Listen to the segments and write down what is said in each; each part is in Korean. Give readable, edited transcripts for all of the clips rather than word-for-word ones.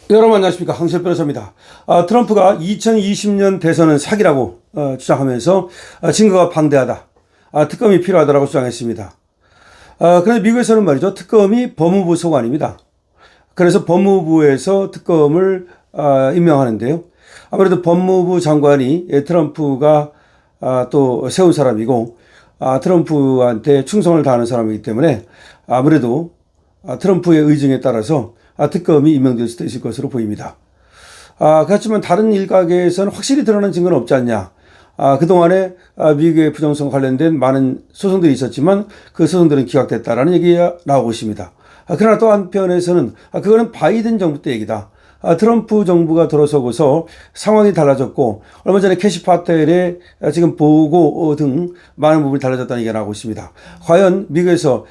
여러분 안녕하십니까, 황세현 변호사입니다. 트럼프가 2020년 대선은 사기라고 주장하면서 증거가 방대하다, 특검이 필요하다고 주장했습니다. 그런데 미국에서는 말이죠, 특검이 법무부 소관입니다. 그래서 법무부에서 특검을 임명하는데요, 아무래도 법무부 장관이 트럼프가 또 세운 사람이고 트럼프한테 충성을 다하는 사람이기 때문에 아무래도 트럼프의 의중에 따라서 특검이 임명될 수도 있을 것으로 보입니다. 그렇지만 다른 일각에서는 확실히 드러난 증거는 없지 않냐. 그동안에 미국의 부정선거 관련된 많은 소송들이 있었지만 그 소송들은 기각됐다라는 얘기가 나오고 있습니다. 그러나 또 한편에서는 그거는 바이든 정부 때 얘기다. 트럼프 정부가 들어서고서 상황이 달라졌고 얼마 전에 캐시 파텔의 지금 보고 등 많은 부분이 달라졌다는 얘기가 나오고 있습니다. 과연 미국에서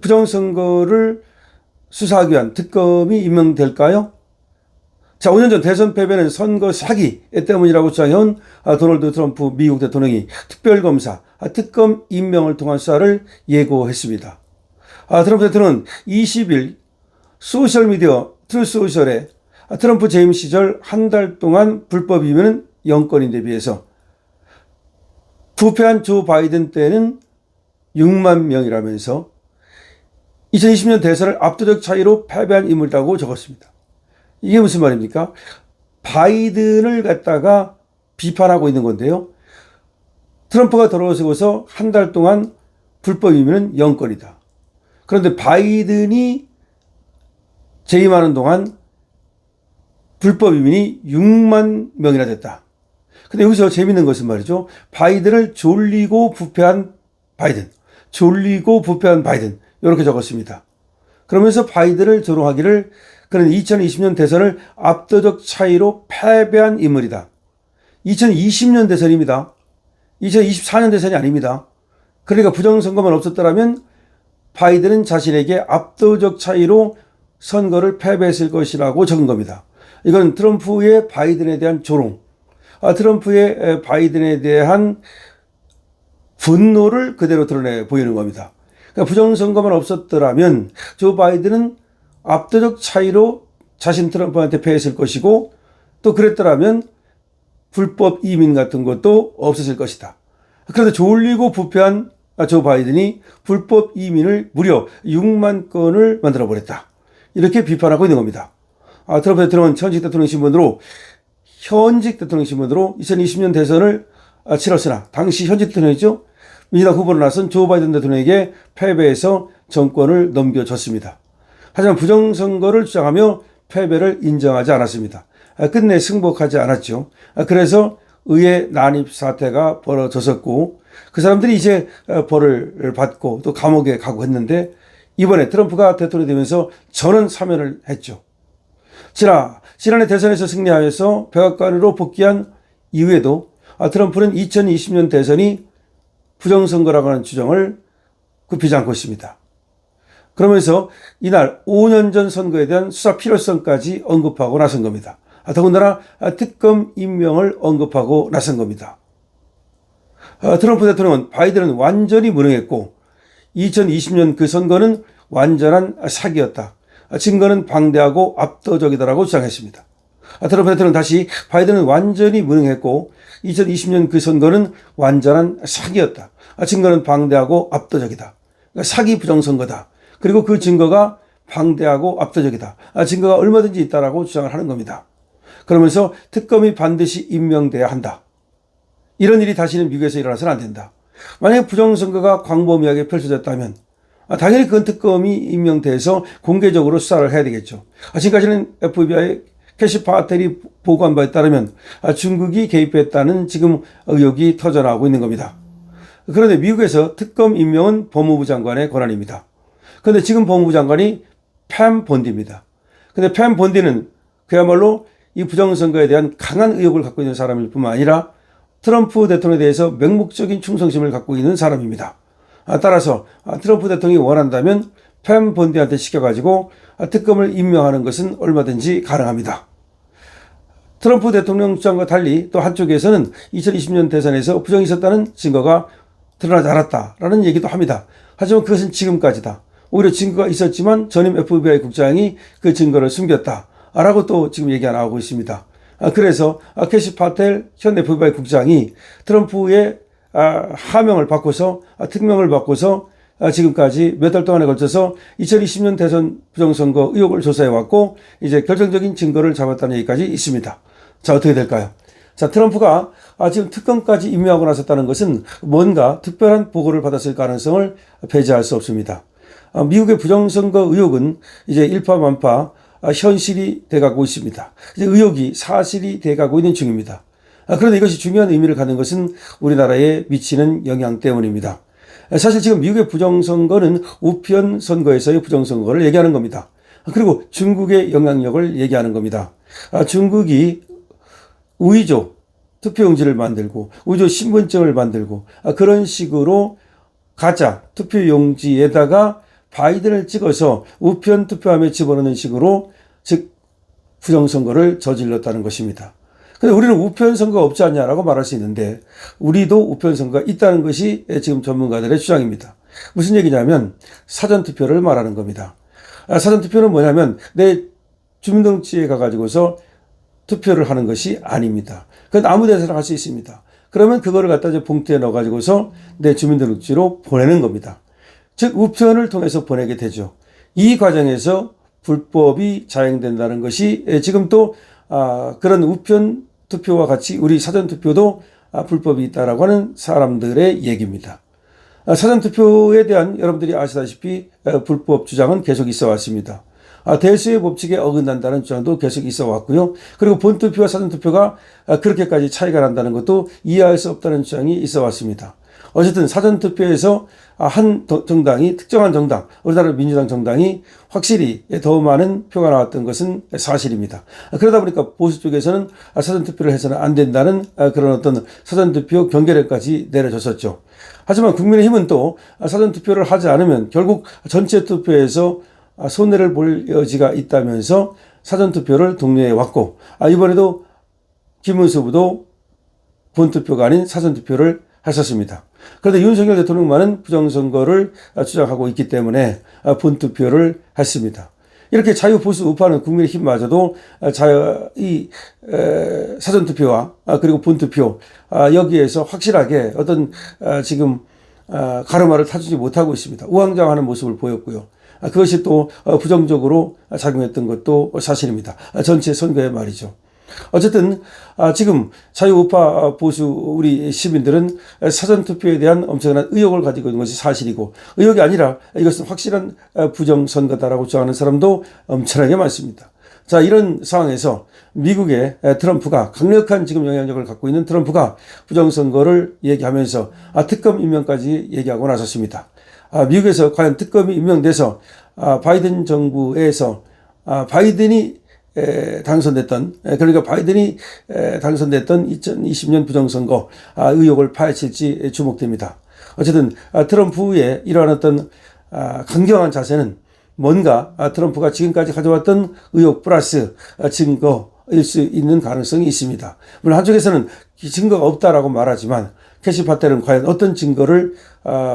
부정선거를 수사하기 위한 특검이 임명될까요? 자, 5년 전 대선 패배는 선거 사기 때문이라고 주장해온 도널드 트럼프 미국 대통령이 특별검사, 특검 임명을 통한 수사를 예고했습니다. 트럼프 대통령은 20일 소셜미디어 트루소셜에 트럼프 재임 시절 한 달 동안 불법 임명은 0건인데 비해서 부패한 조 바이든 때는 6만 명이라면서 2020년 대선을 압도적 차이로 패배한 인물이라고 적었습니다. 이게 무슨 말입니까? 바이든을 갖다가 비판하고 있는 건데요, 트럼프가 들어서고서 한 달 동안 불법 임명은 0건이다. 그런데 바이든이 재임하는 동안 불법 이민이 6만 명이나 됐다. 근데 여기서 재밌는 것은 말이죠, 바이든을 졸리고 부패한 바이든, 졸리고 부패한 바이든, 이렇게 적었습니다. 그러면서 바이든을 조롱하기를 그는 2020년 대선을 압도적 차이로 패배한 인물이다. 2020년 대선입니다. 2024년 대선이 아닙니다. 그러니까 부정선거만 없었더라면 바이든은 자신에게 압도적 차이로 선거를 패배했을 것이라고 적은 겁니다. 이건 트럼프의 바이든에 대한 조롱, 트럼프의 바이든에 대한 분노를 그대로 드러내 보이는 겁니다. 그러니까 부정선거만 없었더라면 조 바이든은 압도적 차이로 자신 트럼프한테 패했을 것이고, 또 그랬더라면 불법 이민 같은 것도 없었을 것이다. 그런데 졸리고 부패한 조 바이든이 불법 이민을 무려 6만 건을 만들어버렸다, 이렇게 비판하고 있는 겁니다. 트럼프 대통령은 현직 대통령 신분으로 2020년 대선을 치렀으나 당시 현직 대통령이죠, 민주당 후보로 나선 조 바이든 대통령에게 패배해서 정권을 넘겨줬습니다. 하지만 부정선거를 주장하며 패배를 인정하지 않았습니다. 끝내 승복하지 않았죠. 그래서 의회 난입 사태가 벌어졌었고, 그 사람들이 이제 벌을 받고 또 감옥에 가고 했는데, 이번에 트럼프가 대통령이 되면서 전원 사면을 했죠. 지난해 대선에서 승리하여서 백악관으로 복귀한 이후에도 트럼프는 2020년 대선이 부정선거라고 하는 주장을 굽히지 않고 있습니다. 그러면서 이날 5년 전 선거에 대한 수사 필요성까지 언급하고 나선 겁니다. 더군다나 특검 임명을 언급하고 나선 겁니다. 트럼프 대통령은 바이든은 완전히 무능했고 2020년 그 선거는 완전한 사기였다, 증거는 방대하고 압도적이다라고 주장했습니다. 트럼프 대통령은 다시 바이든은 완전히 무능했고 2020년 그 선거는 완전한 사기였다, 증거는 방대하고 압도적이다, 그러니까 사기 부정선거다, 그리고 그 증거가 방대하고 압도적이다, 증거가 얼마든지 있다라고 주장을 하는 겁니다. 그러면서 특검이 반드시 임명돼야 한다, 이런 일이 다시는 미국에서 일어나서는 안 된다. 만약 부정선거가 광범위하게 펼쳐졌다면 당연히 그건 특검이 임명돼서 공개적으로 수사를 해야 되겠죠. 지금까지는 FBI 캐시 파텔이 보고한 바에 따르면 중국이 개입했다는 지금 의혹이 터져나오고 있는 겁니다. 그런데 미국에서 특검 임명은 법무부 장관의 권한입니다. 그런데 지금 법무부 장관이 팸 본디입니다. 그런데 팸 본디는 그야말로 이 부정선거에 대한 강한 의혹을 갖고 있는 사람일 뿐만 아니라 트럼프 대통령에 대해서 맹목적인 충성심을 갖고 있는 사람입니다. 따라서 트럼프 대통령이 원한다면 팸 본디한테 시켜가지고 특검을 임명하는 것은 얼마든지 가능합니다. 트럼프 대통령 주장과 달리 또 한쪽에서는 2020년 대선에서 부정이 있었다는 증거가 드러나지 않았다라는 얘기도 합니다. 하지만 그것은 지금까지다. 오히려 증거가 있었지만 전임 FBI 국장이 그 증거를 숨겼다, 라고 또 지금 얘기가 나오고 있습니다. 그래서 캐시 파텔 현 FBI 국장이 트럼프의 하명을 바꿔서 특명을 바꿔서 지금까지 몇 달 동안에 걸쳐서 2020년 대선 부정선거 의혹을 조사해 왔고 이제 결정적인 증거를 잡았다는 얘기까지 있습니다. 자, 어떻게 될까요? 자, 트럼프가 지금 특검까지 임명하고 나섰다는 것은 뭔가 특별한 보고를 받았을 가능성을 배제할 수 없습니다. 미국의 부정선거 의혹은 이제 일파만파 현실이 돼가고 있습니다. 이제 의혹이 사실이 돼가고 있는 중입니다. 그런데 이것이 중요한 의미를 갖는 것은 우리나라에 미치는 영향 때문입니다. 사실 지금 미국의 부정선거는 우편 선거에서의 부정선거를 얘기하는 겁니다. 그리고 중국의 영향력을 얘기하는 겁니다. 중국이 우의조 투표용지를 만들고 우의조 신분증을 만들고 그런 식으로 가짜 투표용지에다가 바이든을 찍어서 우편 투표함에 집어넣는 식으로 즉 부정선거를 저질렀다는 것입니다. 근데 우리는 우편선거가 없지 않냐라고 말할 수 있는데 우리도 우편선거가 있다는 것이 지금 전문가들의 주장입니다. 무슨 얘기냐면 사전투표를 말하는 겁니다. 사전투표는 뭐냐면 내 주민등록지에 가가지고서 투표를 하는 것이 아닙니다. 그건 아무 데서나 할 수 있습니다. 그러면 그거를 갖다 이제 봉투에 넣어가지고서 내 주민등록지로 보내는 겁니다. 즉 우편을 통해서 보내게 되죠. 이 과정에서 불법이 자행된다는 것이 지금 또 그런 우편 투표와 같이 우리 사전투표도 불법이 있다라고 하는 사람들의 얘기입니다. 사전투표에 대한 여러분들이 아시다시피 불법 주장은 계속 있어 왔습니다. 대수의 법칙에 어긋난다는 주장도 계속 있어 왔고요. 그리고 본투표와 사전투표가 그렇게까지 차이가 난다는 것도 이해할 수 없다는 주장이 있어 왔습니다. 어쨌든 사전투표에서 한 정당이 특정한 정당, 우리나라 민주당 정당이 확실히 더 많은 표가 나왔던 것은 사실입니다. 그러다 보니까 보수 쪽에서는 사전투표를 해서는 안 된다는 그런 어떤 사전투표 경계령까지 내려졌었죠. 하지만 국민의힘은 또 사전투표를 하지 않으면 결국 전체 투표에서 손해를 볼 여지가 있다면서 사전투표를 독려해 왔고 이번에도 김문수 후보도 본투표가 아닌 사전투표를 했었습니다. 그런데 윤석열 대통령만은 부정선거를 주장하고 있기 때문에 본투표를 했습니다. 이렇게 자유보수 우파는 국민의힘마저도 이 사전투표와 그리고 본투표 여기에서 확실하게 어떤 지금 가르마를 타주지 못하고 있습니다. 우왕좌왕하는 모습을 보였고요. 그것이 또 부정적으로 작용했던 것도 사실입니다. 전체 선거에 말이죠. 어쨌든 지금 자유우파 보수 우리 시민들은 사전투표에 대한 엄청난 의혹을 가지고 있는 것이 사실이고 의혹이 아니라 이것은 확실한 부정선거다라고 주장하는 사람도 엄청나게 많습니다. 자, 이런 상황에서 미국의 트럼프가 강력한 지금 영향력을 갖고 있는 트럼프가 부정선거를 얘기하면서 특검 임명까지 얘기하고 나섰습니다. 미국에서 과연 특검이 임명돼서 바이든 정부에서 바이든이 당선됐던 그러니까 바이든이 당선됐던 2020년 부정선거 의혹을 파헤칠지 주목됩니다. 어쨌든 트럼프의 이러한 어떤 강경한 자세는 뭔가 트럼프가 지금까지 가져왔던 의혹 플러스 증거일 수 있는 가능성이 있습니다. 물론 한쪽에서는 증거가 없다라고 말하지만 캐시 파텔은 과연 어떤 증거를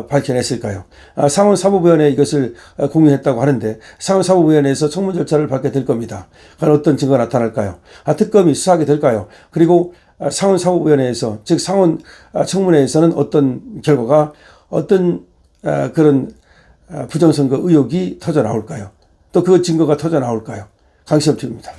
밝혀냈을까요? 상원사법위원회에 이것을 공유했다고 하는데 상원사법위원회에서 청문 절차를 밟게 될 겁니다. 과연 어떤 증거가 나타날까요? 특검이 수사하게 될까요? 그리고 상원사법위원회에서 즉 상원 청문회에서는 어떤 결과가 어떤 그런 부정선거 의혹이 터져 나올까요? 또 그 증거가 터져 나올까요? 강시엽 TV입니다.